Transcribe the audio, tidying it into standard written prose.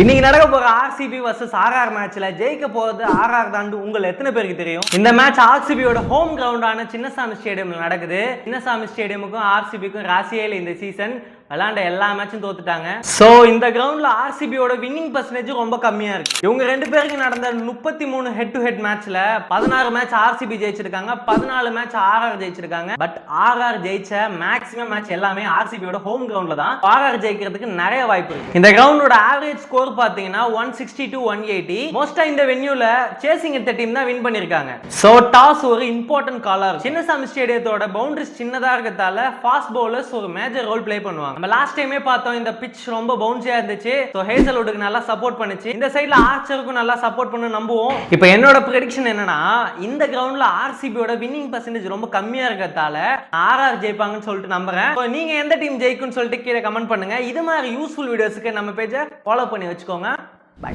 இன்னைக்கு நடக்க போற ஆர்சிபி வர்சஸ் ஆர்ஆர் மேட்ச்ல ஜெயிக்க போறது ஆர்ஆர் தான் உங்கள் எத்தனை பேருக்கு தெரியும்? இந்த மேட்ச் ஆர்சிபியோட ஹோம் கிரவுண்டான சின்னசாமி ஸ்டேடியம்ல நடக்குது. சின்னசாமி ஸ்டேடியமுக்கும் ஆர்சிபிக்கும் ராசியே இல்லை இந்த சீசன். விளையாண்ட எல்லா மேட்சும் தோத்துட்டாங்க. சோ இந்த கிரவுண்ட்ல ஆர்சிபியோட வின்னிங் பர்சன்டேஜ் ரொம்ப கம்மியா இருக்கு. இவங்க ரெண்டு பேருக்கு நடந்த 33 ஹெட் டு ஹெட் மேட்ச்ல 16 மேட்ச் ஆர்சிபி ஜெயிச்சிருக்காங்க, 14 மேட்ச் ஆர்ஆர் ஜெயிச்சிருக்காங்க. பட் ஆர்ஆர் ஜெயிச்ச மேக்ஸிமம் மேட்ச் எல்லாமே ஆர்சிபியோட ஹோம் கிரவுண்ட்ல தான். ஆர்ஆர் ஜெயிக்கிறதுக்கு நிறைய வாய்ப்பு இருக்கு. இந்த கிரவுண்டோட ஆவரேஜ் ஸ்கோர் பாத்தீங்கன்னா 160 to 180. மோஸ்டா இந்த வென்யூல சேசிங் எடுத்த டீம் தான் வின் பண்ணிருக்காங்க. சோ டாஸ் ஒரு இம்பார்ட்டன்ட் காலர். சின்னசாமி ஸ்டேடியத்தோட பவுண்டரிஸ் சின்னதா இருக்கதால ஃபாஸ்ட் பவுலர்ஸ் ஒரு மேஜர் ரோல் பிளே பண்ணுவாங்க. நம்ம லாஸ்ட் டைமே பார்த்தோம், இந்த பிட்ச் ரொம்ப பவுன்சியா இருந்துச்சு. சோ ஹேசல்வுட்க்கு நல்லா சப்போர்ட் பண்ணுச்சு. இந்த சைடுல ஆர்ச்சருக்கும் நல்லா சப்போர்ட் பண்ணு நம்புவோம். இப்போ என்னோட ப்ரெடிக்ஷன் என்னன்னா, இந்த கிரவுண்ட்ல ஆர்சிபியோட வின்னிங் பர்சன்டேஜ் ரொம்ப கம்மியா இருக்கதால ஆர்ஆர் ஜெயிப்பாங்கன்னு சொல்லிட்டு நம்புறேன். நீங்க எந்த டீம் ஜெயிக்கும்னு சொல்லிட்டு கீழே கமெண்ட் பண்ணுங்க. இது மாதிரி யூஸ்ஃபுல் வீடியோஸ்க்கு நம்ம பேஜை ஃபாலோ பண்ணி வச்சுக்கோங்க. பை.